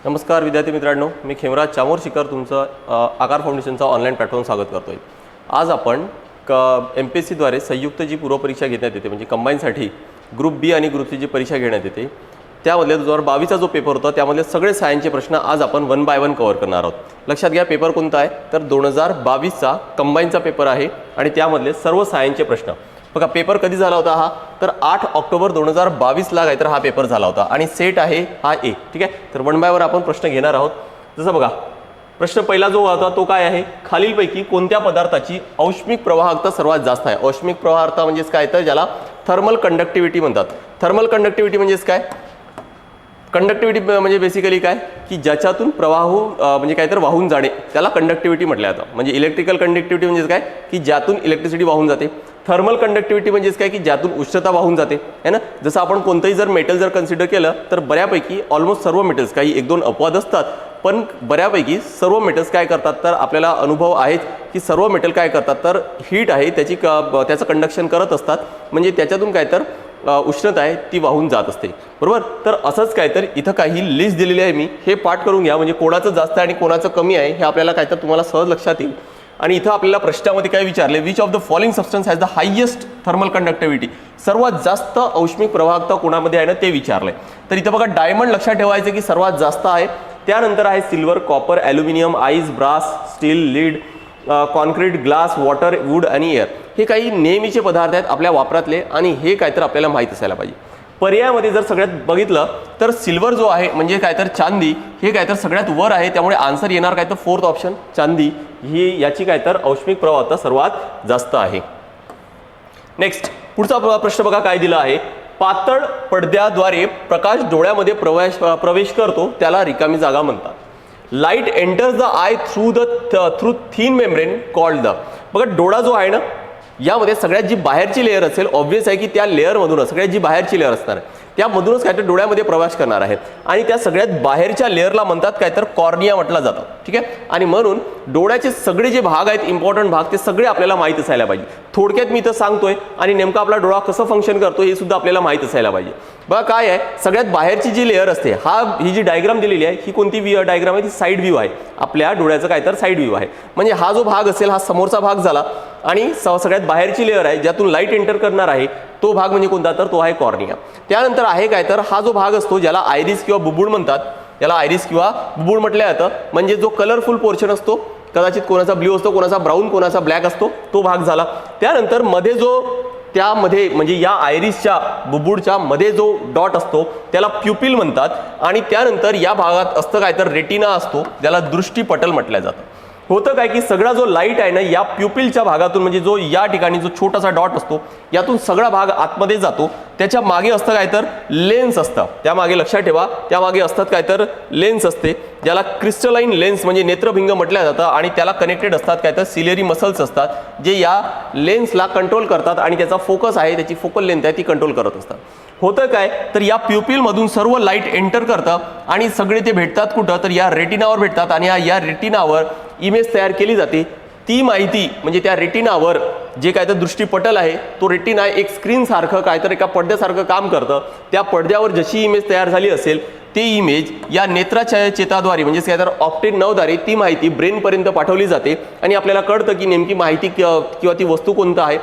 नमस्कार विद्यार्थी मित्रांनो, मी खेमराज चामोरशीकर तुमचं आकार फाउंडेशनचा ऑनलाईन प्लॅटफॉर्म स्वागत करतोय। आज आपण MPSC द्वारे संयुक्त जी पूर्वपरीक्षा घेण्यात येते म्हणजे कंबाईनसाठी ग्रुप बी आणि ग्रुप सी जी परीक्षा घेण्यात येते त्यामध्ये 2022चा जो पेपर होता त्यामध्ये सगळे सायन्सचे प्रश्न आज आपण 1 बाय 1 कव्हर करणार आहोत। लक्षात घ्या पेपर कोणता आहे तर 2022चा कंबाईनचा पेपर आहे आणि त्यामधले सर्व सायन्सचे प्रश्न बघा। पेपर कधी झाला होता हा तर 8 ऑक्टोबर 2022 ला काहीतरी हा पेपर झाला होता आणि सेट आहे हा ए। ठीक आहे, तर 1 बाय 1 आपण प्रश्न घेणार आहोत। जसं बघा प्रश्न पहिला जो होता तो काय आहे, खालीलपैकी कोणत्या पदार्थाची औष्णिक प्रवाहकता सर्वात जास्त आहे। औष्णिक प्रवाहकता म्हणजे काय तर ज्याला थर्मल कंडक्टिव्हिटी म्हणतात। थर्मल कंडक्टिव्हिटी म्हणजे काय, कंडक्टिव्हिटी म्हणजे बेसिकली काय की ज्याच्यातून प्रवाह म्हणजे काय तर वाहून जाणे त्याला कंडक्टिव्हिटी म्हटलं जातं। म्हणजे इलेक्ट्रिकल कंडक्टिव्हिटी म्हणजे काय की ज्यातून इलेक्ट्रिसिटी वाहून जाते। थर्मल कंडक्टिव्हिटी म्हणजे काय की ज्यातून उष्णता वाहून जाते है ना। जसं आपण कोणतंही जर मेटल जर कन्सिडर केलं तर बऱ्यापैकी ऑलमोस्ट सर्व मेटल्स, काही 1-2 अपवाद असतात पण बऱ्यापैकी सर्व मेटल्स काय करतात तर आपल्याला अनुभव आहेत की सर्व मेटल काय करतात तर हीट आहे त्याचं कंडक्शन करत असतात। म्हणजे त्याच्यातून काय तर उष्णता आहे ती वाहून जात असते, बरोबर। तर असंच काय तर इथं काही लिस्ट दिलेली आहे, मी हे पाठ करून घ्या म्हणजे कोणाचं जास्त आहे आणि कोणाचं कमी आहे हे आपल्याला काय तर तुम्हाला सहज लक्षात येईल। आणि इथं आपल्याला प्रश्नामध्ये काय विचारले, which of the following substance has the highest thermal conductivity, सर्वात जास्त औष्णिक प्रवाहकता कोणामध्ये आहे ना ते विचारलंय। तर इथं बघा डायमंड लक्षात ठेवायचं की सर्वात जास्त आहे, त्यानंतर आहे silver, copper, aluminium, ice, brass, steel, lead, concrete, glass, water, wood आणि एअर। हे काही नेहमीचे पदार्थ आहेत आपल्या वापरातले आणि हे काय तर आपल्याला माहीत असायला पाहिजे। पर्यायामध्ये जर सगळ्यात बघितलं तर सिल्वर जो आहे म्हणजे काय तर चांदी हे काय तर सगळ्यात वर आहे, त्यामुळे आन्सर येणार काय तर 4th ऑप्शन चांदी ही याची काय तर औष्णिक प्रवाहकता सर्वात जास्त आहे। नेक्स्ट पुढचा प्रश्न बघा काय दिला आहे, पातळ पडद्याद्वारे प्रकाश डोळ्यामध्ये प्रवेश करतो त्याला रिकामी जागा म्हणतात। Light enters the I through thin membrane called the, बघा डोळा जो आहे ना यामध्ये सगळ्यात जी बाहेरची लेअर असेल ऑब्व्हियस आहे की त्या लेअरमधूनच सगळ्यात जी बाहेरची लेअर असणार आहे त्यामधूनच काय तर डोळ्यामध्ये प्रवेश करणार आहे आणि त्या सगळ्यात बाहेरच्या लेअरला म्हणतात काय तर कॉर्निया म्हटलं जातं। ठीक आहे, आणि म्हणून डोळ्याचे सगळे जे भाग आहेत इम्पॉर्टंट भाग ते सगळे आपल्याला माहीत असायला पाहिजे। थोडक्यात मी इथं सांगतोय आणि नेमका आपला डोळा कसं फंक्शन करतो हे सुद्धा आपल्याला माहीत असायला पाहिजे। बघा काय आहे, सगळ्यात बाहेरची जी लेअर असते ही जी डायग्राम दिलेली आहे ही कोणती डायग्राम आहे ती साईड व्ह्यू आहे, आपल्या डोळ्याचं काय तर साईड व्ह्यू आहे। म्हणजे हा जो भाग असेल हा समोरचा भाग झाला आणि सगळ्यात बाहेरची लेअर आहे ज्यातून लाईट एंटर करणार आहे तो भाग म्हणजे कोणता तर तो आहे कॉर्निया। त्यानंतर आहे काय तर हा जो भाग असतो ज्याला आयरिस किंवा बुबुळ म्हणतात, याला आयरिस किंवा बुबुळ म्हटलं जातं। म्हणजे जो कलरफुल पोर्शन असतो, कदाचित कोणाचा ब्ल्यू असतो, कोणाचा ब्राऊन, कोणाचा ब्लॅक असतो, तो भाग झाला। त्यानंतर मध्ये जो त्यामध्ये म्हणजे या आयरिसच्या बुबुळच्या मध्ये जो डॉट असतो त्याला प्युपिल म्हणतात आणि त्यानंतर या भागात असतं काय तर रेटिना असतो ज्याला दृष्टीपटल म्हटलं जातं। होतं काय की सगळा जो लाईट आहे ना या प्युपिलच्या भागातून म्हणजे जो या ठिकाणी जो छोटासा डॉट असतो यातून सगळा भाग आतमध्ये जातो, त्याच्या मागे असतं काय तर लेन्स असतं, त्यामागे लक्षात ठेवा त्यामागे असतात काय तर लेन्स असते ज्याला क्रिस्टलाइन लेन्स म्हणजे नेत्रभिंग म्हटलं जातं आणि त्याला कनेक्टेड असतात काय तर सिलेरी मसल्स असतात जे या लेन्सला कंट्रोल करतात आणि त्याचा फोकस आहे त्याची फोकल लेंथ आहे ती कंट्रोल करत असतात। होतं काय तर या प्युपिलमधून सर्व लाईट एंटर करतं आणि सगळे ते भेटतात कुठं तर या रेटिनावर भेटतात आणि या रेटिनावर इमेज तयार केली जाते। ती माहिती म्हणजे त्या रेटिनावर जे काय तर दृष्टीपटल आहे तो रेटिना एक स्क्रीन सारखं काय तर एका पडद्यासारखं काम करतं। त्या पडद्यावर जशी इमेज तयार झाली असेल ती इमेज या नेत्रचेताद्वारे म्हणजे काय तर ऑप्टिक नर्वद्वारे ती माहिती ब्रेनपर्यंत पाठवली जाते आणि आपल्याला कळतं की नेमकी माहिती किंवा ती वस्तू कोणता आहे,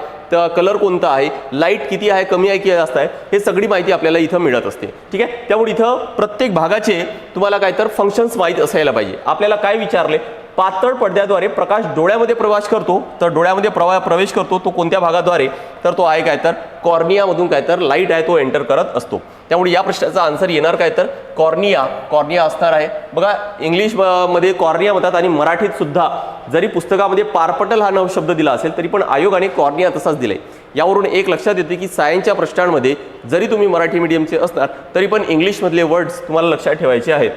कलर कोणता आहे, लाईट किती आहे, कमी आहे की जास्त आहे, हे सगळी माहिती आपल्याला इथं मिळत असते। ठीक आहे, त्यामुळे इथं प्रत्येक भागाचे तुम्हाला काय तर फंक्शन्स माहीत असायला पाहिजे। आपल्याला काय विचारले, पातळ पडद्याद्वारे प्रकाश डोळ्यामध्ये प्रवेश करतो तर डोळ्यामध्ये प्रवेश करतो तो कोणत्या भागाद्वारे तर तो आहे काय तर कॉर्नियामधून काय तर लाईट आहे तो एंटर करत असतो। त्यामुळे या प्रश्नाचा आन्सर येणार काय तर कॉर्निया असणार आहे। बघा इंग्लिश मध्ये कॉर्निया म्हणतात आणि मराठीत सुद्धा जरी पुस्तकामध्ये पारपटल हा शब्द दिला असेल तरी पण आयोगाने कॉर्निया तसाच दिलाय। यावरून एक लक्षात येते की सायन्सच्या प्रश्नांमध्ये जरी तुम्ही मराठी मीडियमचे असणार तरी पण इंग्लिशमधले वर्ड्स तुम्हाला लक्षात ठेवायचे आहेत।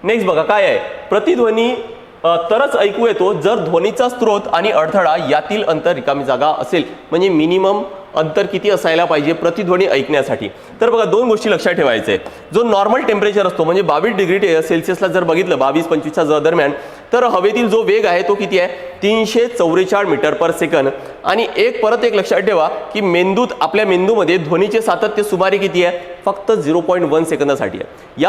नेक्स्ट बघा काय आहे, प्रतिध्वनी तरच ऐकू येतो जर ध्वनीचा स्रोत आणि अडथळा यातील अंतर रिकामी जागा असेल। म्हणजे मिनिमम अंतर किती असायला पाहिजे प्रतिध्वनी ऐकण्यासाठी तर बघा दोन गोष्टी लक्षात ठेवायचे आहेत। जो नॉर्मल टेम्परेचर असतो म्हणजे 22 डिग्री सेल्सिअसला जर बघितलं 22-25च्या दरम्यान तर हवेतील जो वेग आहे तो किती आहे 344 मीटर पर सेकंद। आणि परत एक लक्षात ठेवा की मेंदूत आपल्या मेंदूमध्ये ध्वनीचे सातत्य सुमारे किती आहे फक्त 0.1 सेकंदासाठी आहे।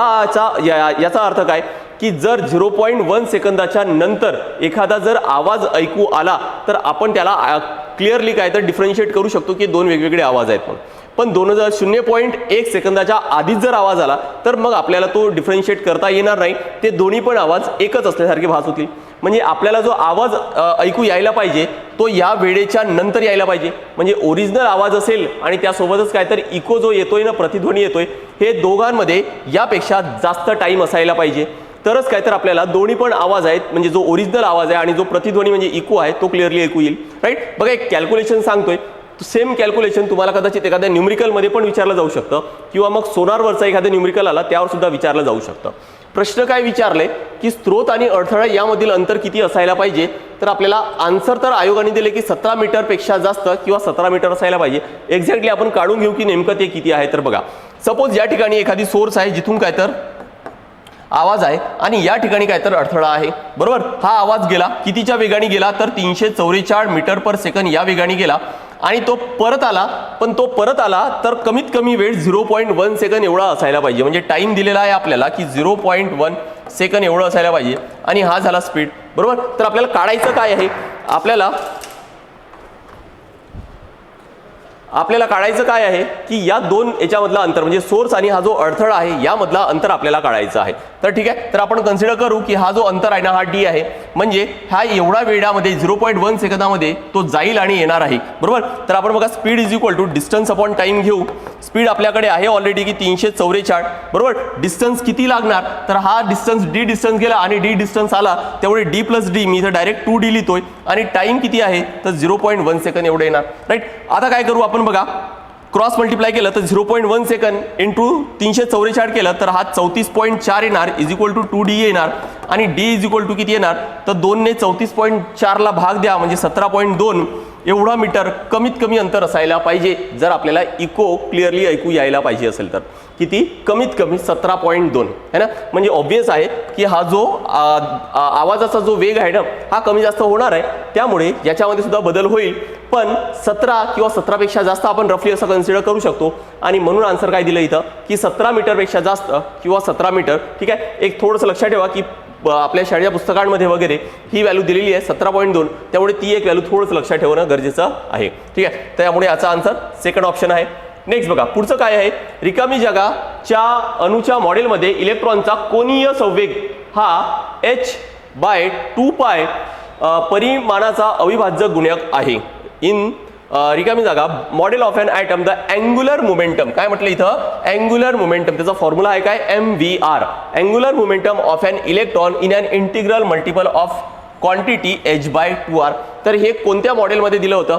याचा अर्थ काय की जर 0.1 सेकंदाच्या नंतर एखादा जर आवाज ऐकू आला तर आपण त्याला क्लिअरली काय तर डिफरन्शिएट करू शकतो की दोन वेगवेगळे आवाज आहेत म्हणून। पण 0.1 सेकंदाच्या आधीच जर आवाज आला तर मग आपल्याला तो डिफरन्शिएट करता येणार नाही, ते दोन्ही पण आवाज एकच असल्यासारखे भास होतील। म्हणजे आपल्याला जो आवाज ऐकू यायला पाहिजे तो या वेळेच्या नंतर यायला पाहिजे, म्हणजे ओरिजिनल आवाज असेल आणि त्यासोबतच काय तर इको जो येतोय ना, प्रतिध्वनी येतोय, हे दोघांमध्ये यापेक्षा जास्त टाइम असायला पाहिजे, तरच काय तर आपल्याला दोन्ही पण आवाज आहेत, म्हणजे जो ओरिजिनल आवाज आहे आणि जो प्रतिध्वनी म्हणजे इको आहे तो क्लिअरली ऐकू येईल, राईट। बघा एक कॅल्क्युलेशन सांगतोय, सेम कॅल्क्युलेशन तुम्हाला कदाचित एखाद्या न्यूमरिकलमध्ये पण विचारलं जाऊ शकतं किंवा मग सोनारवरचा एखादा न्यूमरिकल आला त्यावर सुद्धा विचारलं जाऊ शकतं। प्रश्न काय विचारले की स्त्रोत आणि अडथळा यामधील अंतर किती असायला पाहिजे, तर आपल्याला आन्सर तर आयोगाने दिले की 17 मीटरपेक्षा जास्त किंवा 17 मीटर असायला पाहिजे। एक्झॅक्टली आपण काढून घेऊ की नेमकं ते किती आहे। तर बघा, सपोज या ठिकाणी एखादी सोर्स आहे जिथून काय तर आवाज आहे आणि या ठिकाणी काय तर अडथळा आहे, बरोबर। हा आवाज गेला कितीच्या वेगाने गेला तर 344 मीटर पर सेकंद या वेगाने गेला आणि तो परत आला, पण तो परत आला तर कमीत कमी वेळ 0.1 सेकंद एवढा असायला पाहिजे, म्हणजे टाइम दिलेला आहे आपल्याला की 0.1 सेकंद एवढं असायला पाहिजे आणि हा झाला स्पीड, बरोबर। तर आपल्याला काढायचं काय आहे, आपल्याला काढायचं काय आहे की या दोन याच्यामधला अंतर म्हणजे सोर्स आणि हा जो अडथळा आहे यामधला अंतर आपल्याला काढायचं आहे। तर ठीक आहे, तर आपण कन्सिडर करू की हा जो अंतर आहे ना हा d आहे, म्हणजे हा एवढा वेळामध्ये 0.1 सेकंदामध्ये तो जाईल आणि येणार आहे, बरोबर। तर आपण बघा speed is equal to distance upon time घेऊ। स्पीड आपल्याकडे आहे ऑलरेडी की 344, बरोबर। डिस्टन्स किती लागणार, तर हा डिस्टन्स d डिस्टन्स गेला आणि d डिस्टन्स आला त्यामुळे d प्लस d मी इथं डायरेक्ट 2d लिहितोय आणि टाइम किती आहे तर 0.1 सेकंद एवढे येणार, राईट। आता काय करू आपण, बघा क्रॉस मल्टिप्लाय केलं तर 0.1 सेकंद इंटू 344 केलं तर हा 34.4 येणार इज इक्वल टू 2d येणार आणि d इज इक्वल टू किती येणार तर 2 ने 34.4 ला भाग द्या म्हणजे 17.2 एवढा मीटर कमीत कमी अंतर असायला पाहिजे जर आपल्याला इको क्लिअरली ऐकू यायला पाहिजे असेल तर। किती, कमीत कमी 17.2 है ना। म्हणजे ऑब्वियस आहे की हा जो आवाजाचा जो वेग आहे ना हा कमी जास्त होणार आहे, त्यामुळे याच्यामध्ये सुद्धा बदल होईल, पण 17 किंवा 17 पेक्षा जास्त आपण रफली असं कन्सिडर करू शकतो आणि म्हणून आन्सर काय दिलं इथं की 17 मीटरपेक्षा जास्त किंवा 17 मीटर, ठीक आहे। एक थोडंसं लक्षात ठेवा की आपल्या शाळेच्या पुस्तकांमध्ये वगैरे ही व्हॅल्यू दिलेली आहे 17.2, त्यामुळे ती एक व्हॅल्यू थोडंसं लक्षात ठेवणं गरजेचं आहे, ठीक आहे। त्यामुळे याचा आन्सर सेकंड ऑप्शन आहे। नेक्स्ट बघा पुढचं काय आहे, रिकामी जागाच्या अणूच्या मॉडेलमध्ये इलेक्ट्रॉनचा कोनीय संवेग हा h/2π परिमाणाचा अविभाज्य गुणक आहे। इन रिकामी जागा model of an atom the angular momentum, काय म्हटलं इथं अँग्युलर मोमेंटम, त्याचा फॉर्म्युला आहे काय MVR, angular momentum of an electron in an integral multiple of quantity h/2r। तर हे कोणत्या मॉडेलमध्ये दिलं होतं,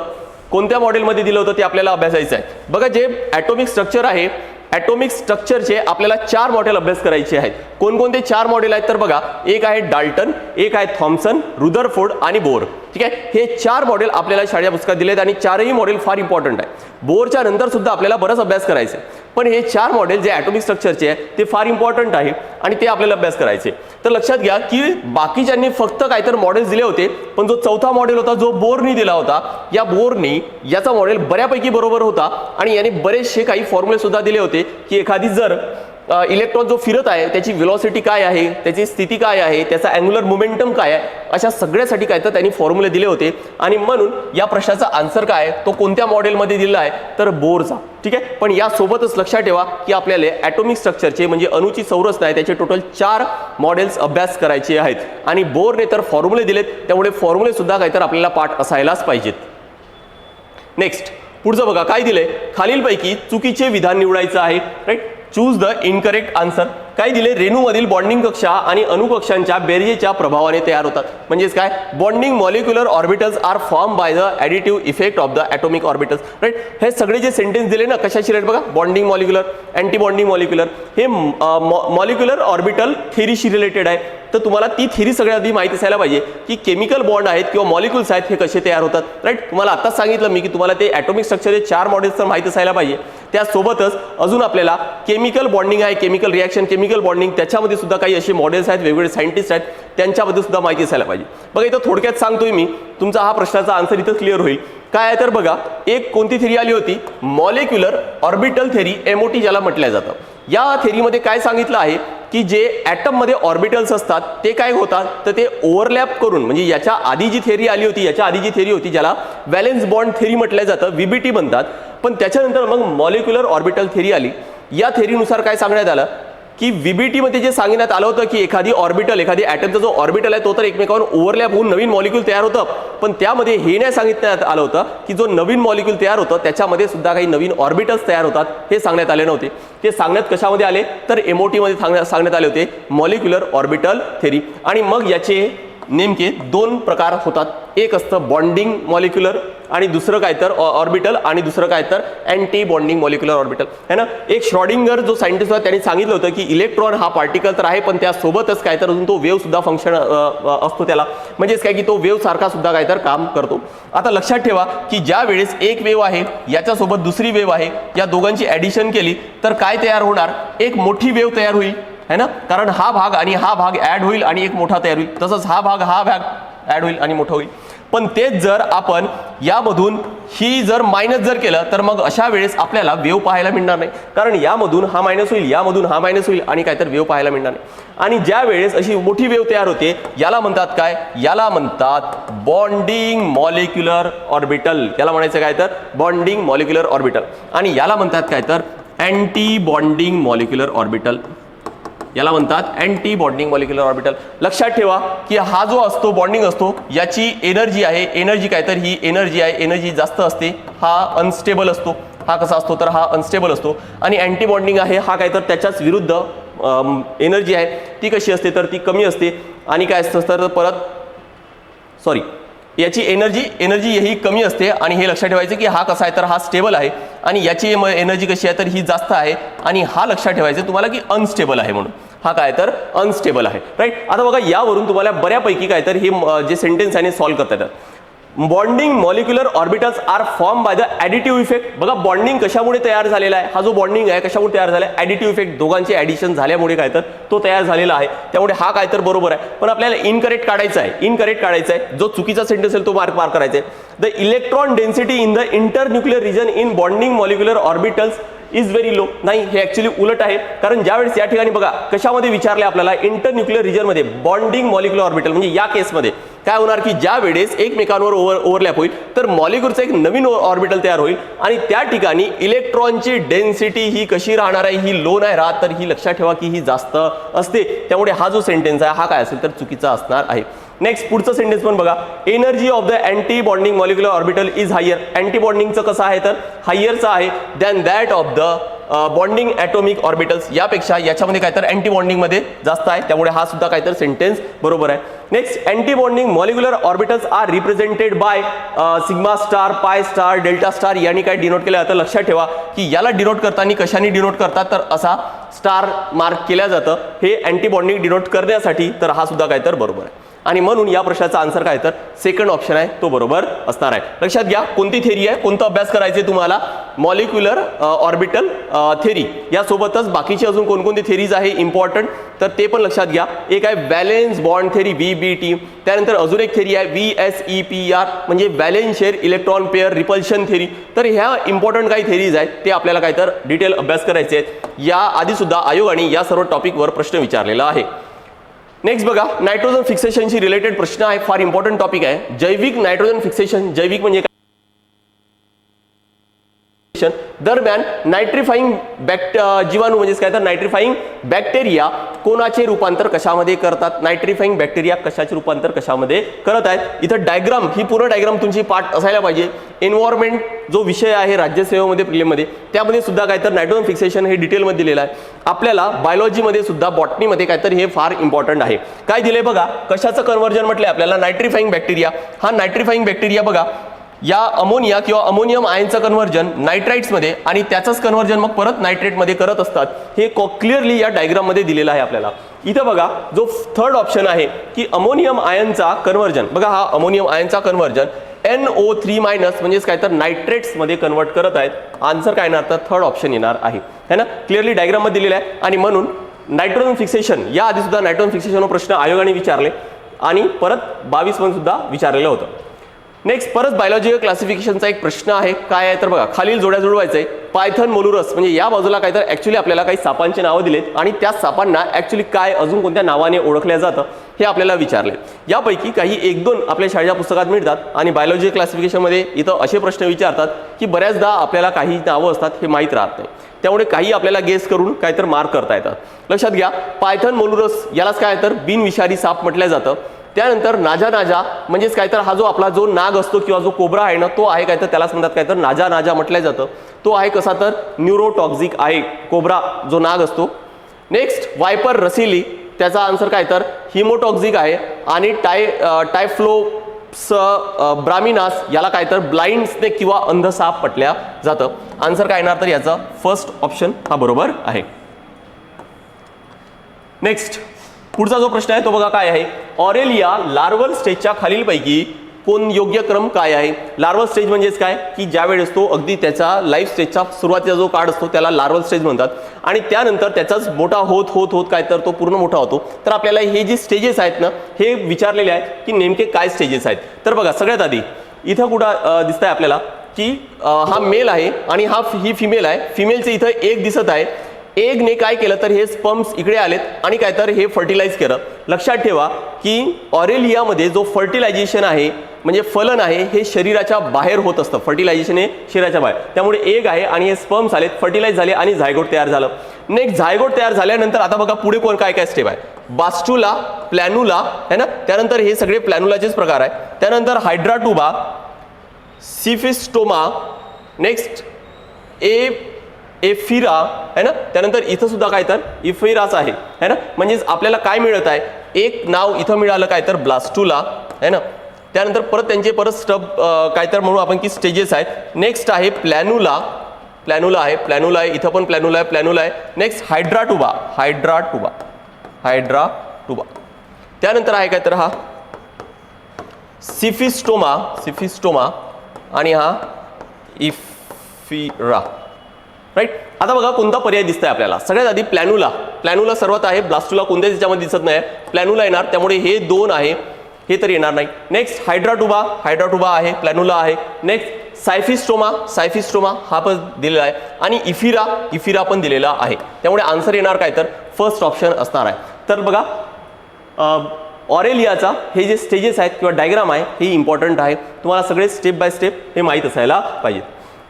कोणत्या मॉडेलमध्ये दिलं होतं ते आपल्याला अभ्यासायचं आहे। बघा जे ॲटॉमिक स्ट्रक्चर आहे, ॲटॉमिक स्ट्रक्चरचे आपल्याला 4 मॉडेल अभ्यास करायचे आहेत। कोणकोणते 4 मॉडेल आहेत तर बघा, एक आहे डाल्टन, एक आहे थॉम्सन, रुदरफोर्ड आणि बोर, ठीक आहे। हे 4 मॉडेल आपल्याला शाळेच्या पुस्तकात दिलेत आणि 4ही मॉडेल फार इम्पॉर्टंट आहे। बोरच्या नंतर सुद्धा आपल्याला बराच अभ्यास करायचा आहे, पण हे 4 मॉडेल जे ॲटॉमिक स्ट्रक्चरचे आहे ते फार इम्पॉर्टंट आहे आणि ते आपल्याला अभ्यास करायचे। तर लक्षात घ्या की बाकीच्यांनी फक्त काहीतरी मॉडेल्स दिले होते, पण जो चौथा मॉडेल होता जो बोरनी दिला होता, या बोरनी याचा मॉडेल बऱ्यापैकी बरोबर होता आणि याने बरेचसे काही फॉर्म्युले सुद्धा दिले होते की एखादी जर इलेक्ट्रॉन जो फिरत आहे त्याची व्हेलॉसिटी काय आहे, त्याची स्थिती काय आहे, त्याचा अँग्युलर मोमेंटम काय आहे, अशा सगळ्यासाठी काय तर त्यांनी फॉर्म्युले दिले होते आणि म्हणून या प्रश्नाचा आन्सर काय तो कोणत्या मॉडेलमध्ये दिला आहे तर बोरचा, ठीक आहे। पण यासोबतच लक्षात ठेवा की आपल्याला ॲटॉमिक स्ट्रक्चरचे म्हणजे अणूची संरचना आहे त्याचे टोटल 4 मॉडेल्स अभ्यास करायचे आहेत आणि बोरने तर फॉर्म्युले दिलेत, त्यामुळे फॉर्म्युले सुद्धा काय तर आपल्याला पाठ असायलाच पाहिजेत। नेक्स्ट पुढचं बघा काय दिलंय, खालीलपैकी चुकीचे विधान निवडायचं आहे, right. Choose the incorrect answer. काय दिले, रेणूमधील बॉन्डिंग कक्षा आणि अणुकक्षांच्या बेरजेच्या प्रभावाने तयार होतात, म्हणजेच काय bonding molecular orbitals are form by the additive effect of the atomic orbitals, right. हे सगळे जे सेंटेन्स दिले ना कशाशी रिलेटेड बघा, bonding molecular, anti bonding molecular, हे मॉलिक्युलर ऑर्बिटल थेरीशी रिलेटेड आहे। तर तुम्हाला ती थेरी सगळ्यात आधी माहिती असायला पाहिजे की केमिकल बॉन्ड आहेत किंवा मॉलिक्युल्स आहेत हे कसे तयार होतात, राईट। तुम्हाला आताच सांगितलं मी की तुम्हाला ते ॲटॉमिक स्ट्रक्चरचे 4 मॉडेल्स तर माहिती असायला पाहिजे त्यासोबतच अजून आपल्याला केमिकल बॉन्डिंग आहे, केमिकल रिॲक्शन, केमिकल बॉन्डिंग, त्याच्यामध्ये सुद्धा काही असे मॉडेल्स आहेत, वेगवेगळे सायंटिस्ट आहेत, त्यांच्याबद्दल सुद्धा माहिती असायला पाहिजे. बघा इथं थोडक्यात सांगतोय मी, तुमचा हा प्रश्नाचा आन्सर इथं क्लिअर होईल. काय आहे तर बघा, एक कोणती थेरी आली होती, मॉलिक्युलर ऑर्बिटल थेरी, MOT ज्याला म्हटलं जातं. या थेरीमध्ये काय सांगितलं आहे की जे ॲटममध्ये ऑर्बिटल्स असतात ते काय होतात तर ते ओव्हरलॅप करून, म्हणजे याच्या आधी जी थेरी आली होती, याच्या आधी जी थेरी होती ज्याला व्हॅलेन्स बॉन्ड थेरी म्हटलं जातं, VBT म्हणतात, पण त्याच्यानंतर मग मॉलिक्युलर ऑर्बिटल थेरी आली. या थेरीनुसार काय सांगण्यात आलं की VBT मध्ये जे सांगण्यात आलं होतं की एखादी ऑर्बिटल, एखादी ॲटमचा जो ऑर्बिटल आहे तो तर एकमेकांवर ओव्हरलॅप होऊन नवीन मॉलिक्यूल तयार होतं, पण त्यामध्ये हे नाही सांगितण्यात आलं होतं की जो नवीन मॉलिक्यूल तयार होतं त्याच्यामध्ये सुद्धा काही नवीन ऑर्बिटल्स तयार होतात, हे सांगण्यात आले नव्हते. ते सांगण्यात कशामध्ये आले तर MOT मध्ये सांगण्यात आले होते, मॉलिक्युलर ऑर्बिटल थेरी. आणि मग याचे नेमके दोन प्रकार होतात, एक असतं बॉन्डिंग मॉलिक्युलर आणि दुसरं काय तर ऑर्बिटल, आणि दुसरं काय तर अँटी बॉन्डिंग मॉलिक्युलर ऑर्बिटल है ना. एक श्रॉडिंगर जो सायंटिस्ट होता त्यांनी सांगितलं होतं की इलेक्ट्रॉन हा पार्टिकल तर आहे, पण त्यासोबतच काय तर अजून तो वेव्ह सुद्धा फंक्शन असतो त्याला, म्हणजेच काय की तो वेव्ह सारखा सुद्धा काय तर काम करतो. आता लक्षात ठेवा की ज्या वेळेस एक वेव्ह आहे याच्यासोबत दुसरी वेव्ह आहे, या दोघांची ॲडिशन केली तर काय तयार होणार, एक मोठी वेव्ह तयार होईल है ना, कारण हा भाग आणि हा भाग ॲड होईल आणि एक मोठा तयार होईल, तसंच हा भाग ॲड होईल आणि मोठा होईल. पण तेच जर आपण यामधून ही जर मायनस जर केलं तर मग अशा वेळेस आपल्याला वेव्ह पाहायला मिळणार नाही, कारण यामधून हा मायनस होईल, यामधून हा मायनस होईल आणि काय तर वेव्ह पाहायला मिळणार नाही. आणि ज्या वेळेस अशी मोठी वेव्ह तयार होते याला म्हणतात काय, याला म्हणतात बॉन्डिंग मॉलिक्युलर ऑर्बिटल. याला म्हणायचं काय तर बॉन्डिंग मॉलिक्युलर ऑर्बिटल, आणि याला म्हणतात काय तर अँटी बॉन्डिंग मॉलिक्युलर ऑर्बिटल. याला म्हणतात अँटी बॉन्डिंग मॉलिक्युलर ऑर्बिटल. लक्षात ठेवा की हा जो असतो बॉन्डिंग असतो याची एनर्जी आहे, एनर्जी काय तर ही एनर्जी आहे, एनर्जी जास्त असते, हा अनस्टेबल असतो. हा कसा असतो तर हा अनस्टेबल असतो. आणि अँटी बॉन्डिंग आहे हा काय तर त्याच्याच विरुद्ध एनर्जी आहे, ती कशी असते तर ती कमी असते. आणि काय असतं तर परत याची एनर्जी ही कमी असते, आणि हे लक्षात ठेवायचं की हा कसा आहे तर हा स्टेबल आहे, आणि याची एनर्जी कशी आहे तर ही जास्त आहे, आणि हा लक्षात ठेवायचं तुम्हाला की अनस्टेबल आहे, म्हणून हा काय तर अनस्टेबल आहे. राईट. आता बघा यावरून तुम्हाला बऱ्यापैकी काय तर हे जे सेंटेन्स आहे सॉल्व्ह करता येतात. Bonding molecular orbitals are form by the additive effect. बघा बॉन्डिंग कशामुळे तयार झालेला आहे, हा जो बॉन्डिंग आहे कशामुळे तयार झाला आहे, ॲडिटिव्ह इफेक्ट, दोघांचे ॲडिशन झाल्यामुळे काय तर तो तयार झालेला आहे, त्यामुळे हा काय तर बरोबर आहे. पण आपल्याला इनकरेक्ट काढायचा आहे, जो चुकीचा सेंटेन्स असेल तो मार्क करायचा आहे. The electron density in the internuclear region in bonding molecular orbitals is very low. नाही, हे ऍक्च्युली उलट आहे, कारण ज्यावेळेस या ठिकाणी बघा कशामध्ये विचारले आपल्याला, इंटरन्यूक्लियर रिजनमध्ये बॉन्डिंग मॉलिक्युलर ऑर्बिटल, म्हणजे या केसमध्ये काय होणार की ज्या वेळेस एकमेकांवर ओव्हरलॅप होईल तर मॉलिक्युलचं एक नवीन ऑर्बिटल तयार होईल, आणि त्या ठिकाणी इलेक्ट्रॉनची डेन्सिटी ही कशी राहणार आहे, ही लो नाही राहत, तर ही लक्षात ठेवा की ही जास्त असते. त्यामुळे हा जो सेंटेन्स आहे हा काय असेल तर चुकीचा असणार आहे. नेक्स्ट पुढचं सेंटेन्स पण बघा, energy of the anti bonding molecular orbital is higher. Anti बॉन्डिंगचं कसं आहे तर हायरचं आहे than that of the bonding atomic orbitals. यापेक्षा याच्यामध्ये काय तर अँटी बॉन्डिंग मध्ये जास्त आहे, त्यामुळे हा सुद्धा काय तर सेंटेन्स बरोबर आहे. Next, anti bonding molecular orbitals are represented by sigma star, pi star, delta star. यांनी काय डिनोट केलं जातं, लक्षात ठेवा की याला डिनोट करताना कशाने डिनोट करतात तर असा स्टार मार्क केल्या जातं, हे अँटी बॉन्डिंग डिनोट करण्यासाठी. तर हा सुद्धा काय तर बरोबर आहे, आणि म्हणून या प्रश्नाचा आन्सर काय तर सेकंड ऑप्शन आहे, तो बरोबर असणार आहे. लक्षात घ्या कोणती थेरी आहे, कोणता अभ्यास करायचे तुम्हाला, मॉलिक्युलर ऑर्बिटल थेरी. यासोबतच बाकीची अजून कोणकोणती थेरीज आहे इम्पॉर्टंट तर ते पण लक्षात घ्या. एक आहे व्हॅलेन्स बॉन्ड थेरी VBT, त्यानंतर अजून एक थेरी आहे VSEPR म्हणजे valence share electron pair repulsion theory. तर ह्या इम्पॉर्टंट काही थेरीज आहेत ते आपल्याला काय तर डिटेल अभ्यास करायचे आहेत. या आधी सुद्धा आयोगाने या सर्व टॉपिकवर प्रश्न विचारलेला आहे. नेक्स्ट बघा, नायट्रोजन फिक्सेशनशी रिलेटेड प्रश्न आहे, फार इम्पॉर्टंट टॉपिक आहे. जैविक नायट्रोजन फिक्सेशन, जैविक म्हणजे दरम्यान नायट्रिफाईंग जीवाणू म्हणजे काय तर नायट्रिफाईंग बॅक्टेरिया कोणाचे रूपांतर कशामध्ये करतात, नायट्रिफाईंग बॅक्टेरिया कशाचे रूपांतर कशामध्ये करत आहेत. इथं डायग्राम, ही पूर्ण डायग्राम तुमची पाठ असायला पाहिजे. एन्व्हायरमेंट जो विषय आहे राज्यसेवेमध्ये प्रिलिममध्ये, त्यामध्ये सुद्धा काय तर नायट्रोजन फिक्सेशन हे डिटेलमध्ये दिलेलं आहे. आपल्याला बायोलॉजीमध्ये सुद्धा बॉटनीमध्ये काय तर हे फार इम्पॉर्टंट आहे. काय दिले बघा, कशाचं कन्व्हर्जन म्हटलंय आपल्याला, नायट्रिफाईंग बॅक्टेरिया. हा नायट्रिफाईंग बॅक्टेरिया बघा या अमोनिया किंवा अमोनियम आयनचं कन्व्हर्जन नायट्राइट्समध्ये आणि त्याचंच कन्व्हर्जन मग परत नायट्रेटमध्ये करत असतात. हे क्लिअरली या डायग्राममध्ये दिलेलं आहे आपल्याला. इथं बघा जो थर्ड ऑप्शन आहे की अमोनियम आयनचा कन्व्हर्जन, बघा हा अमोनियम आयनचा कन्व्हर्जन NO3 मायनस म्हणजेच काय तर नायट्रेट्समध्ये कन्वर्ट करत आहेत. आन्सर काय येणार तर थर्ड ऑप्शन येणार आहे है ना. क्लिअरली डायग्राममध्ये दिलेलं आहे. आणि म्हणून नायट्रोजन फिक्सेशन या आधी सुद्धा नायट्रोजन फिक्सेशनवर प्रश्न आयोगाने विचारले आणि परत 22 मध्ये सुद्धा विचारलेलं होतं. नेक्स्ट परत बायोलॉजिकल क्लासिफिकेशनचा एक प्रश्न आहे. काय आहे तर बघा, खालील जोड्या जुळवायचं आहे. पायथन मोलुरस म्हणजे या बाजूला काय तर ॲक्च्युली आपल्याला काही सापांची नावं दिलेत आणि त्या सापांना ॲक्च्युली काय अजून कोणत्या नावाने ओळखल्या जातं हे आपल्याला विचारले. यापैकी काही 1-2 आपल्या शाळेच्या पुस्तकात मिळतात आणि बायोलॉजिकल क्लासिफिकेशनमध्ये इथं असे प्रश्न विचारतात की बऱ्याचदा आपल्याला काही नावं असतात हे माहीत राहत नाही, त्यामुळे काही आपल्याला गेस करून काय तर मार्क करता येतात. लक्षात घ्या, पायथन मोलुरस यालाच काय तर बिनविषारी साप म्हटलं जातं. त्यानंतर नाजा नाजा म्हणजेच काय तर हा जो आपला जो नाग असतो किंवा जो कोब्रा आहे ना तो आहे काय तर त्यालाच म्हणतात काय तर नाजा नाजा म्हटलं जातं. तो आहे कसा तर न्यूरोटॉक्सिक आहे कोब्रा जो नाग असतो. नेक्स्ट वायपर रसिली त्याचा आन्सर काय तर हिमोटॉक्सिक आहे. आणि टायफ्लोप्स ब्रामिनास याला काय तर ब्लाइंड स्नेक किंवा अंध साप म्हटल्या जातं. आन्सर काय येणार तर याचा फर्स्ट ऑप्शन हा बरोबर आहे. नेक्स्ट पुढचा जो प्रश्न आहे तो बघा काय आहे. ऑरेलिया लार्वल स्टेजच्या खालीलपैकी कोण योग्य क्रम काय आहे. लार्वल स्टेज म्हणजेच काय की ज्या वेळेस तो अगदी त्याचा लाईफ स्टेजचा सुरुवातीचा जो काळ असतो त्याला लार्वल स्टेज म्हणतात आणि त्यानंतर त्याचाच मोठा होत होत होत काय तर तो पूर्ण मोठा होतो. तर आपल्याला हे जे स्टेजेस आहेत ना हे विचारलेले आहेत की नेमके काय स्टेजेस आहेत. तर बघा सगळ्यात आधी इथं कुठं दिसत आहे आपल्याला की हा मेल आहे आणि ही फिमेल आहे. फिमेलचे इथं एक दिसत आहे. एगने काय केलं तर हे स्पर्म्स इकडे आलेत आणि काय तर हे फर्टिलाइज केलं. लक्षात ठेवा की ऑरेलियामध्ये जो फर्टिलायझेशन आहे म्हणजे फलन आहे हे शरीराच्या बाहेर होत असतं. फर्टिलायझेशन हे शरीराच्या बाहेर, त्यामुळे एग आहे आणि हे स्पर्म्स आलेत, फर्टिलाइज झाले आणि झायगोट तयार झालं. नेक्स्ट झायगोट तयार झाल्यानंतर आता बघा पुढे कोण काय काय स्टेप आहे. बास्टुला, प्लॅनुला है ना, त्यानंतर हे सगळे प्लॅनुलाचेच प्रकार आहे. त्यानंतर हायड्राटुबा, सिफिस्टोमा, नेक्स्ट एफिरा है ना, त्यानंतर इथं सुद्धा काय तर इफिराच आहे है ना. म्हणजेच आपल्याला काय मिळत आहे एक नाव इथं मिळालं काय तर ब्लास्टुला है ना. त्यानंतर परत त्यांचे परत स्टब काय तर म्हणू आपण की स्टेजेस आहेत. नेक्स्ट आहे प्लॅनुला आहे इथं पण प्लॅनुला आहे. नेक्स्ट हायड्राटुबा. त्यानंतर आहे काय तर हा सिफिस्टोमा आणि हा इफिरा. राईट. आता बघा कोणता पर्याय दिसतोय आपल्याला. सगळ्यात आधी प्लॅनुला सर्वात आहे. ब्लास्टुला कोणत्याच याच्यामध्ये दिसत नाही. प्लॅनुला येणार, त्यामुळे हे 2 आहे, हे तर येणार नाही. नेक्स्ट हायड्राटुबा आहे, प्लॅनुला आहे. नेक्स्ट सायफिस्टोमा हा पण दिलेला आहे आणि इफिरा पण दिलेला आहे. त्यामुळे आन्सर येणार काय तर फर्स्ट ऑप्शन असणार आहे. तर बघा ऑरेलियाचा हे जे स्टेजेस आहेत किंवा डायग्राम आहे हे इम्पॉर्टंट आहे. तुम्हाला सगळे स्टेप बाय स्टेप हे माहीत असायला पाहिजे.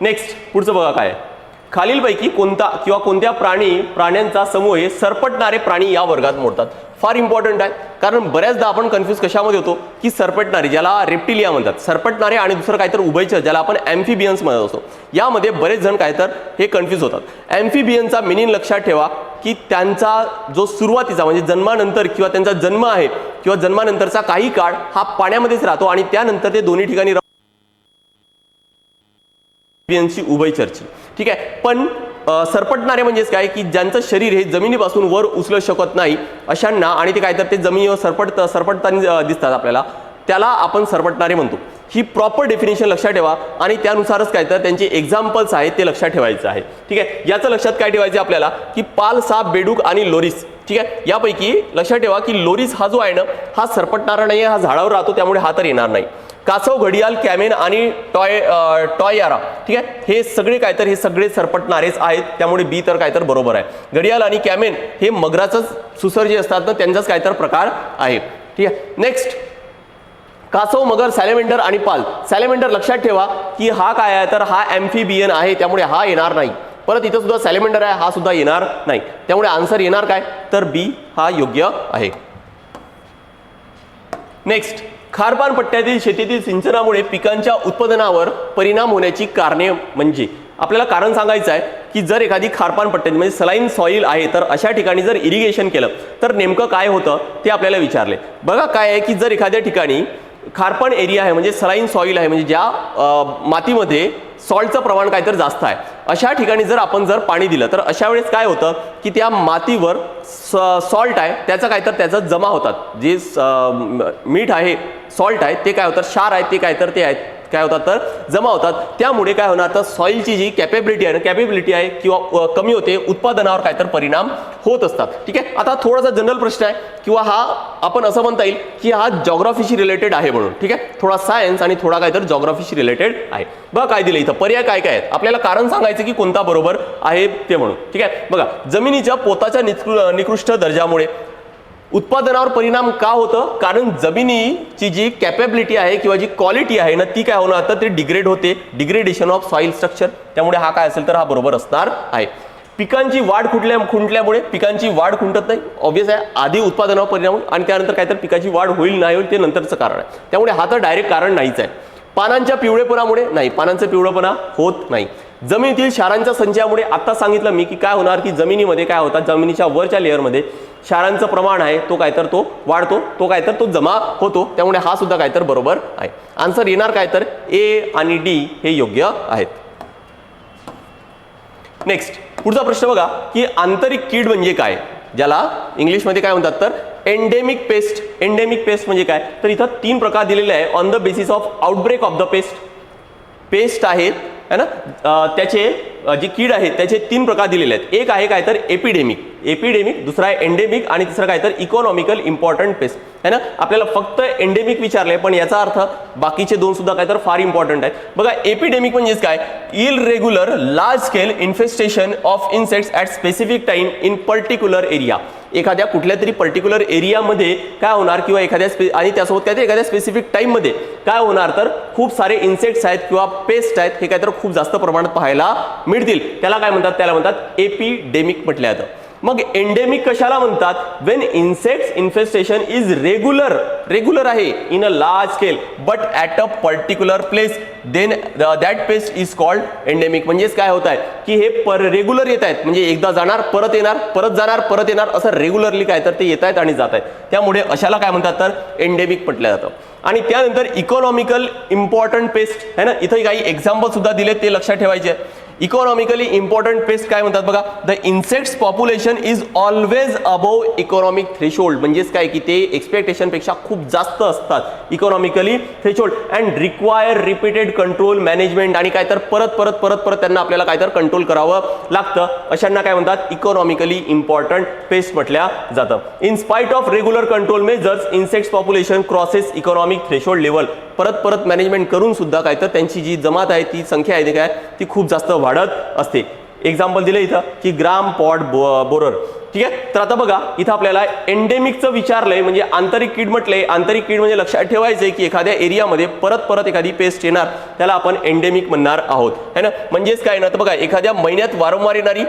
नेक्स्ट पुढचं बघा काय आहे. खालीलपैकी कोणता किंवा कोणत्या प्राण्यांचा समूह हे सरपटणारे प्राणी या वर्गात मोडतात. फार इम्पॉर्टंट आहे, कारण बऱ्याचदा आपण कन्फ्यूज कशामध्ये होतो की सरपटणारे ज्याला रेप्टिलिया म्हणतात, सरपटणारे आणि दुसरं काय तर उभयचर ज्याला आपण ॲम्फिबियन्स म्हणत असतो. यामध्ये बरेच जण काय तर हे कन्फ्यूज होतात. ॲम्फिबियनचा मिनिंग लक्षात ठेवा की त्यांचा जो सुरुवातीचा म्हणजे जन्मानंतर किंवा त्यांचा जन्म आहे किंवा जन्मानंतरचा काही काळ हा पाण्यामध्येच राहतो आणि त्यानंतर ते दोन्ही ठिकाणी उभयचरची. ठीक आहे. पण सरपटणारे म्हणजेच काय की ज्यांचं शरीर हे जमिनीपासून वर उचलू शकत नाही अशांना आणि ते काय तर ते जमिनीवर सरपटताना दिसतात आपल्याला, त्याला आपण सरपटणारे म्हणतो. ही प्रॉपर डेफिनेशन लक्षात ठेवा आणि त्यानुसारच काय तर त्यांचे एक्झाम्पल्स आहेत ते लक्षात ठेवायचं आहे. ठीक आहे. याचं लक्षात काय ठेवायचं आपल्याला की पाल, साप, बेडूक आणि लोरिस. ठीक आहे. यापैकी लक्षात ठेवा की लोरिस हा जो आहे ना हा सरपटणारा नाही, हा झाडावर राहतो, त्यामुळे हा तर येणार नाही. कासव, घडियाल, कॅमेन आणि टॉययारा. ठीक आहे. हे सगळे काय तर हे सगळे सरपटणारेच आहेत, त्यामुळे बी तर काय तर बरोबर आहे. घडियाल आणि कॅमेन हे मगराचंच सुसर जे असतात ना त्यांचाच काय तर प्रकार आहे. ठीक आहे. नेक्स्ट कासव, मगर, सॅलेमेंडर आणि पाल. सॅलेमेंडर लक्षात ठेवा की हा काय आहे तर हा ॲम्फिबियन आहे, त्यामुळे हा येणार नाही. परत इथं सुद्धा सॅलेमेंडर आहे, हा सुद्धा येणार नाही. त्यामुळे आन्सर येणार काय तर बी हा योग्य आहे. नेक्स्ट खारपान पट्ट्यातील शेतीतील सिंचनामुळे पिकांच्या उत्पादनावर परिणाम होण्याची कारणे म्हणजे आपल्याला कारण सांगायचं आहे की जर एखादी खारपान पट्ट्यातील म्हणजे सलाईन सॉईल आहे तर अशा ठिकाणी जर इरिगेशन केलं तर नेमकं काय होतं ते आपल्याला विचारले. बघा काय आहे की जर एखाद्या ठिकाणी खारपण एरिया आहे म्हणजे सलाईन सॉईल आहे म्हणजे ज्या मातीमध्ये सॉल्टचं प्रमाण काय तर जास्त आहे अशा ठिकाणी जर आपण जर पाणी दिलं तर अशा वेळेस काय होतं की त्या मातीवर सॉल्ट आहे त्याचा काय तर त्याचा जमा होतात. जे मीठ आहे, सॉल्ट आहे ते काय होतं, क्षार आहे ते काय तर ते आहेत काय होतात तर जमा होतात. त्यामुळे काय होणार तर सॉइलची जी कॅपेबिलिटी आहे किंवा कमी होते, उत्पादनावर काय तर परिणाम होत असतात. ठीक आहे. आता थोडासा जनरल प्रश्न आहे किंवा हा आपण असं म्हणता येईल की हा जॉग्राफीशी रिलेटेड आहे म्हणून. ठीक आहे. थोडा सायन्स आणि थोडा काय तर जॉग्राफीशी रिलेटेड आहे. बघा काय दिलं इथं, पर्याय काय काय आहेत, आपल्याला कारण सांगायचं की कोणता बरोबर आहे ते म्हणून. ठीक आहे. बघा जमिनीच्या पोताच्या निकृष्ट दर्जामुळे उत्पादनावर परिणाम का होतं, कारण जमिनीची जी कॅपेबिलिटी आहे किंवा जी क्वालिटी आहे ना ती काय होणार तर ती डिग्रेड होते, डिग्रेडेशन ऑफ सॉइल स्ट्रक्चर. त्यामुळे हा काय असेल तर हा बरोबर असणार आहे. पिकांची वाढ खुंटल्यामुळे पिकांची वाढ खुंटत नाही, ऑब्वियस आहे. आधी उत्पादनावर परिणाम आणि त्यानंतर काय तर पिकाची वाढ होईल नाही होईल ते नंतरचं कारण आहे. त्यामुळे हा तर डायरेक्ट कारण नाहीच आहे. पानांच्या पिवळेपणामुळे नाही, पानांचं पिवळेपणा होत नाही. जमिनीतील क्षारांच्या संचयामुळे आता सांगितलं मी की काय होणार की जमिनीमध्ये काय होतात, जमिनीच्या वरच्या लेअरमध्ये क्षारांचं प्रमाण आहे तो काय तर तो वाढतो, तो काय तर तो जमा होतो. त्यामुळे हा सुद्धा काय तर बरोबर आहे. आन्सर येणार काय तर ए आणि डी हे योग्य आहेत. नेक्स्ट पुढचा प्रश्न बघा की आंतरिक कीड म्हणजे काय, ज्याला इंग्लिशमध्ये काय म्हणतात तर एंडेमिक पेस्ट. एंडेमिक पेस्ट म्हणजे काय तर इथं 3 प्रकार दिलेले आहे on the basis of outbreak of the paste आहेत है ना. त्याचे जी कीड आहे त्याचे 3 प्रकार दिलेले आहेत. एक आहे काय तर एपिडेमिक, दुसरा आहे एंडेमिक आणि तिसरा काय तर इकॉनॉमिकल इम्पॉर्टंट पेस्ट है ना. आपल्याला फक्त एंडेमिक विचारले पण याचा अर्थ बाकीचे 2 सुद्धा काय तर फार इम्पॉर्टंट आहेत. बघा एपिडेमिक म्हणजेच काय, irregular large scale infestation of insects at specific time in particular area. एखाद्या कुठल्या तरी पर्टिक्युलर एरियामध्ये काय होणार किंवा आणि त्यासोबत काय तर एखाद्या स्पेसिफिक टाइममध्ये काय होणार तर खूप सारे इन्सेक्ट्स आहेत किंवा पेस्ट आहेत हे काय तर खूप जास्त प्रमाणात पाहायला मिळतील. त्याला काय म्हणतात, त्याला म्हणतात एपिडेमिक म्हटलं जातं. मग एंडेमिक कशाला म्हणतात, when insects infestation is regular आहे in a large scale but at a particular place then that pest is called endemic. म्हणजेच काय होत आहे की हे रेग्युलर येत आहेत, म्हणजे एकदा जाणार परत येणार, परत जाणार परत येणार, असं रेग्युलरली काय तर ते येत आहेत आणि जात आहेत. त्यामुळे अशाला काय म्हणतात तर एंडेमिक म्हटलं जातं. आणि त्यानंतर इकॉनॉमिकल इम्पॉर्टंट पेस्ट है ना. इथे काही एक्झाम्पल सुद्धा दिले ते लक्षात ठेवायचे. इकॉनॉमिकली इम्पॉर्टंट पेस्ट काय म्हणतात बघा, the insects population is always above economic threshold. म्हणजेच काय की ते एक्सपेक्टेशन पेक्षा खूप जास्त असतात economically threshold and require repeated control management. आणि काय तर परत त्यांना आपल्याला काय तर कंट्रोल करावं लागतं. अशांना काय म्हणतात इकॉनॉमिकली इम्पॉर्टंट पेस्ट म्हटल्या जातं. In spite of regular control measures insects population crosses economic threshold level. परत मॅनेजमेंट करून सुद्धा काय तर त्यांची जी जमात आहे ती संख्या आहे काय ती खूप जास्त वाढत असते. एक्झाम्पल दिलं इथं की ग्राम पॉड बोरर. ठीक आहे. तर आता बघा इथं आपल्याला एंडेमिकचं विचारलंय, म्हणजे आंतरिक कीड म्हटलंय. आंतरिक कीड म्हणजे लक्षात ठेवायचंय की एखाद्या एरियामध्ये परत एखादी पेस्ट येणार त्याला आपण एंडेमिक म्हणणार आहोत है ना. म्हणजेच काय ना तर बघा एखाद्या महिन्यात वारंवार येणारी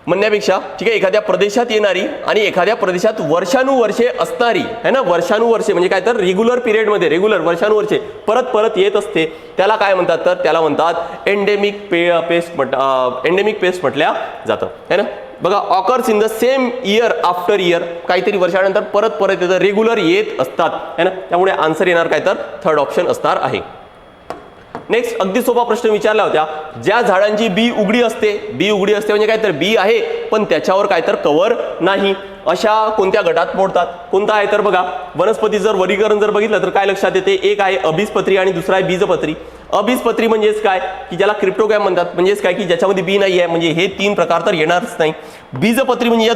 म्हणण्यापेक्षा ठीक आहे एखाद्या प्रदेशात येणारी आणि एखाद्या प्रदेशात वर्षानुवर्षे असणारी है ना. वर्षानुवर्षे म्हणजे काय तर रेग्युलर पिरियडमध्ये रेग्युलर वर्षानुवर्षे परत येत असते त्याला काय म्हणतात तर त्याला म्हणतात एंडेमिक पेस्ट म्हटल्या जातं है ना. बघा occurs in the same year after year, काहीतरी वर्षानंतर परत येतं, रेग्युलर येत असतात है ना. त्यामुळे आन्सर येणार काय तर थर्ड ऑप्शन असणार आहे. नेक्स्ट अगदी सोपा प्रश्न विचारला होता, ज्या झाडांची बी उघडी असते म्हणजे काय तर बी आहे पण त्याच्यावर काय तर कव्हर नाही, अशा कोणत्या गटात मोडतात. कोणता आहे तर बघा वनस्पती जर वर्गीकरण जर बघितलं तर काय लक्षात येते, एक आहे अबीजपत्री आणि दुसरा आहे बीजपत्री. अबीजपत्री म्हणजेच काय की ज्याला क्रिप्टोगॅम म्हणतात, म्हणजेच काय की ज्याच्यामध्ये बी नाही आहे, म्हणजे हे 3 प्रकार तर येणारच नाही. बीजपत्री म्हणजे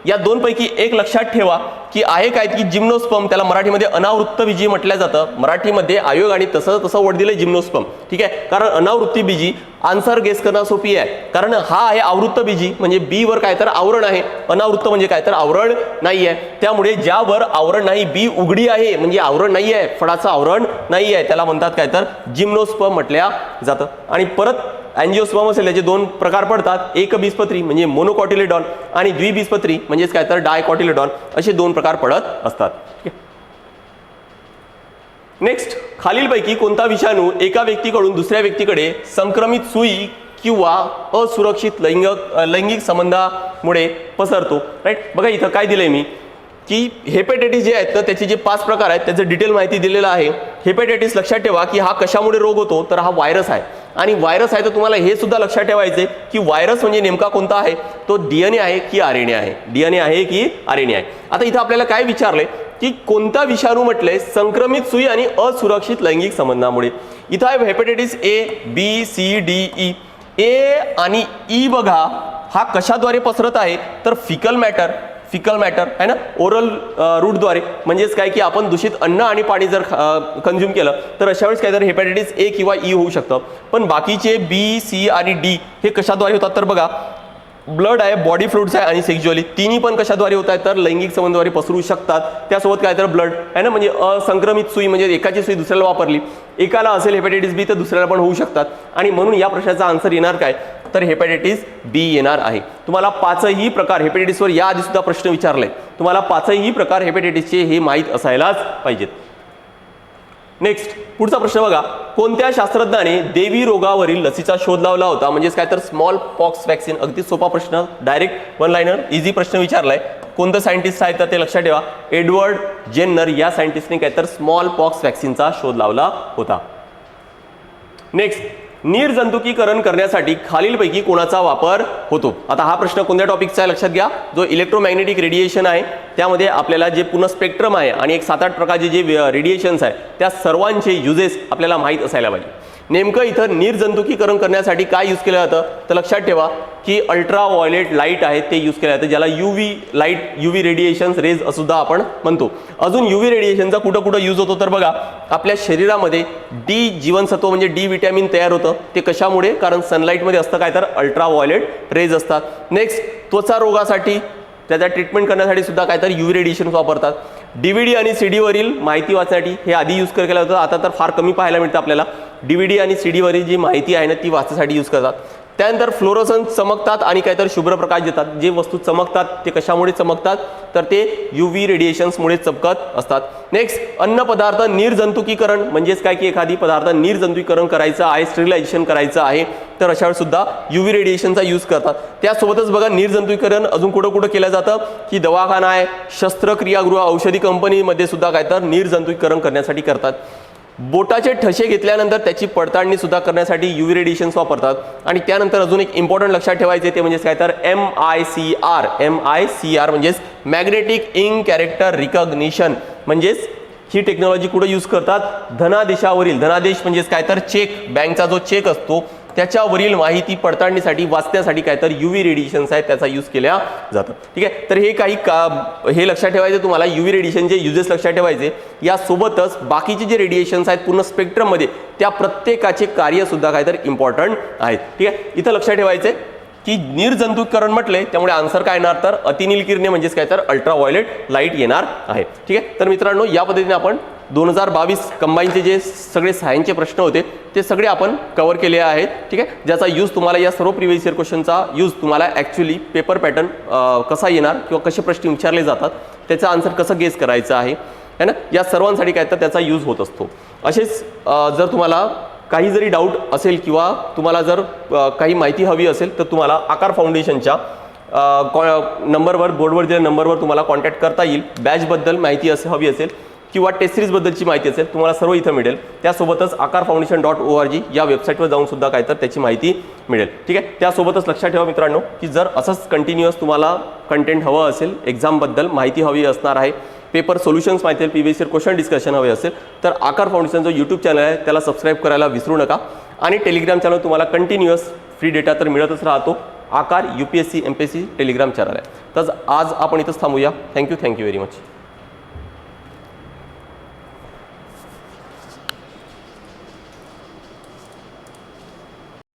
या दोनपैकी एक लक्षात ठेवा की आहे काय की जिम्नोस्पर्म, त्याला मराठीमध्ये अनावृत्त बीजी म्हटलं जातं. मराठीमध्ये आयोग आणि तसं वर्ड दिलंय जिम्नोस्पर्म. ठीक आहे. कारण अनावृत्ती बीजी आन्सर गेस करणं सोपी आहे, कारण हा आहे आवृत्त बीजी म्हणजे बी वर काय तर आवरण आहे, अनावृत्त म्हणजे काय तर आवरण नाही आहे. त्यामुळे ज्यावर आवरण नाही, बी उघडी आहे म्हणजे आवरण नाही आहे, फळाचं आवरण नाही आहे, त्याला म्हणतात काय तर जिम्नोस्पर्म म्हटल्या जातं. आणि परत अँजिओस्पर्म असेल त्याचे 2 प्रकार पडतात, एक बीजपत्री म्हणजे मोनोकॉटिलेडॉन आणि द्विबीजपत्री म्हणजेच काय तर डायकॉटिलेडॉन, असे 2 प्रकार पडत असतात. नेक्स्ट खालीलपैकी कोणता विषाणू एका व्यक्तीकडून दुसऱ्या व्यक्तीकडे संक्रमित सुई किंवा असुरक्षित लैंगिक संबंधामुळे पसरतो. राईट. बघा इथं काय दिलंय मी की हेपेटायटिस जे आहेत तर त्याचे जे 5 प्रकार आहेत त्याचं डिटेल माहिती दिलेलं आहे. हेपेटायटिस लक्षात ठेवा की हा कशामुळे रोग होतो तर हा व्हायरस आहे. आणि व्हायरस आहे तर तुम्हाला हे सुद्धा लक्षात ठेवायचे की व्हायरस म्हणजे नेमका कोणता आहे, तो DNA आहे की RNA आहे, DNA आहे की RNA आहे. आता इथं आपल्याला काय विचारले की कोणता विषाणू म्हटलंय संक्रमित सुई आणि असुरक्षित लैंगिक संबंधामुळे. इथं आहे हेपॅटायटिस ए, बी, सी, डी, ई. ए आणि ई बघा हा कशाद्वारे पसरत आहे तर फिकल मॅटर आहे ना, ओरल रूटद्वारे. म्हणजेच काय की आपण दूषित अन्न आणि पाणी जर कंझ्युम केलं तर अशा वेळेस काय तर हेपॅटायटिस ए किंवा ई होऊ शकतं. पण बाकीचे बी, सी आणि डी हे कशाद्वारे होतात तर बघा ब्लड आहे, बॉडी फ्लुइड्स आहे आणि सेक्ज्युअली तिन्ही पण कशाद्वारे होत आहेत तर लैंगिक संबंधाद्वारे पसरू शकतात. त्यासोबत काय तर ब्लड आहे ना, म्हणजे असंक्रमित सुई म्हणजे एकाची सुई दुसऱ्याला वापरली, एकाला असेल हेपॅटायटिस बी तर दुसऱ्याला पण होऊ शकतात. आणि म्हणून या प्रश्नाचा आन्सर येणार काय तर हेपॅटायटिस बी येणार आहे. तुम्हाला पाचही प्रकार हेपॅटायटिसवर याआधी सुद्धा प्रश्न विचारले, तुम्हाला पाचही प्रकार हेपॅटायटिसचे हे माहीत असायलाच पाहिजेत. नेक्स्ट पुढचा प्रश्न बघा, कोणत्या शास्त्रज्ञाने देवी रोगावरील लसीचा शोध लावला होता. म्हणजेच काय तर स्मॉल पॉक्स वॅक्सिन. अगदी सोपा प्रश्न, डायरेक्ट वन लाइनर इझी प्रश्न विचारलाय. कोणतं सायंटिस्ट आहे तर ते लक्षात ठेवा, एडवर्ड जेन्नर या सायंटिस्टने काय तर स्मॉल पॉक्स वॅक्सिनचा शोध लावला होता. नेक्स्ट, निर्जंतुकीकरण करण्यासाठी खालीलपैकी कोणाचा वापर होतो. आता हा प्रश्न कोणत्या टॉपिकचा आहे लक्षात घ्या, जो इलेक्ट्रोमॅग्नेटिक रेडिएशन आहे त्यामध्ये आपल्याला जे पूर्ण स्पेक्ट्रम आहे आणि एक 7-8 प्रकारचे जे रेडिएशन्स आहे त्या सर्वांचे युजेस आपल्याला माहीत असायला पाहिजे. नेमकं इथं निर्जंतुकीकरण करण्यासाठी काय यूज केलं जातं तर लक्षात ठेवा की अल्ट्रा व्हायोलेट लाईट आहे ते यूज केलं जातं, ज्याला UV light, UV radiations rays सुद्धा आपण म्हणतो. अजून UV रेडिएशनचा कुठं यूज होतो तर बघा आपल्या शरीरामध्ये डी जीवनसत्व म्हणजे डी विटॅमिन तयार होतं. ते कशामुळे, कारण सनलाईटमध्ये असतं काय तर अल्ट्रा व्हायोलेट रेज असतात. नेक्स्ट, त्वचा रोगासाठी त्याचा ट्रीटमेंट करण्यासाठी सुद्धा काय तर UV रेडिएशन वापरतात. DVD आणि CD वरील माहिती वाचण्यासाठी हे आधी यूज केलं होतं, आता तर फार कमी पाहायला मिळतं आपल्याला. DVD आणि CD वरील जी माहिती आहे ना ती वाचण्यासाठी यूज करतात. त्यानंतर फ्लोरोसन्स चमकतात आणि काहीतरी शुभ्र प्रकाश देतात. जे वस्तू चमकतात ते कशामुळे चमकतात तर ते UV रेडिएशन्समुळे चमकत असतात. नेक्स्ट, अन्न पदार्थ निर्जंतुकीकरण म्हणजेच काय की एखादी पदार्थ निर्जंतुकीकरण करायचं आहे, स्टरिलायझेशन करायचं आहे तर अशा वेळेस सुद्धा UV रेडिएशनचा यूज करतात. त्यासोबतच बघा निर्जंतुकीकरण अजून कुठं केलं जातं की दवाखाना आहे, शस्त्रक्रियागृह, औषधी कंपनीमध्ये सुद्धा काय तर निर्जंतुकीकरण करण्यासाठी करतात. बोटाचे ठसे घेतल्यानंतर त्याची पडताळणी सुद्धा करण्यासाठी UV रेडिएशन्स वापरतात. आणि त्यानंतर अजून एक इम्पॉर्टंट लक्षात ठेवायचे ते म्हणजे काय तर MICR म्हणजेच मॅग्नेटिक इंक कॅरेक्टर रिकॉग्निशन. म्हणजेच ही टेक्नॉलॉजी कुठे यूज करतात, धनादेशावरील, धनादेश म्हणजेच काय तर चेक, बँकचा जो चेक असतो त्याच्यावरील माहिती पडताळणीसाठी वाचण्यासाठी काय तर UV रेडिएशन्स आहेत त्याचा यूज केला जातं. ठीक आहे, तर हे काही हे लक्षात ठेवायचं तुम्हाला, UV रेडिएशनचे युजेस लक्षात ठेवायचे. यासोबतच बाकीचे जे रेडिएशन्स आहेत पूर्ण स्पेक्ट्रममध्ये त्या प्रत्येकाचे कार्य सुद्धा काय तर इम्पॉर्टंट आहेत. ठीक आहे, इथं लक्षात ठेवायचे की निर्जंतुकीकरण म्हटले त्यामुळे आन्सर काय येणार तर अतिनील किरणे म्हणजेच काय तर अल्ट्रा व्हायोलेट लाईट येणार आहे. ठीक आहे, तर मित्रांनो या पद्धतीने आपण 2022 कंबाईनचे जे सगळे सायन्सचे प्रश्न होते ते सगळे आपण कव्हर केले आहेत. ठीक आहे, ज्याचा यूज तुम्हाला या सर्व प्रिव्हियस इयर क्वेश्चनचा यूज तुम्हाला ॲक्च्युली पेपर पॅटर्न कसा येणार किंवा कसे प्रश्न विचारले जातात त्याचा आन्सर कसं गेस करायचं आहे ना, या सर्वांसाठी काय तर त्याचा यूज होत असतो. असेच जर तुम्हाला काही जरी डाऊट असेल किंवा तुम्हाला जर काही माहिती हवी असेल तर तुम्हाला आकार फाउंडेशनच्या नंबरवर, बोर्डवर दिलेल्या नंबरवर तुम्हाला कॉन्टॅक्ट करता येईल. बॅचबद्दल माहिती हवी असेल किंवा टेस्ट सिरीजबद्दलची माहिती असेल तुम्हाला सर्व इथं मिळेल. त्यासोबतच akarfoundation.org या वेबसाईटवर जाऊन सुद्धा काय तर त्याची माहिती मिळेल. ठीक आहे, त्यासोबतच लक्षात ठेवा मित्रांनो की जर असंच कंटिन्युअस तुम्हाला कंटेंट हवं असेल, एक्झामबद्दल माहिती हवी असणार आहे, पेपर सोल्युशन्स माहिती आहे, प्रिव्हियस इयर क्वेश्चन डिस्कशन हवे असेल तर आकार फाउंडेशन जो यूट्यूब चॅनल आहे त्याला सबस्क्राईब करायला विसरू नका. आणि टेलिग्राम चॅनल तुम्हाला कंटिन्युअस फ्री डेटा तर मिळतच राहतो. आकार UPSC MPSC टेलिग्राम चॅनल आहे. तर आज आपण इथंच थांबूया. Thank you very much.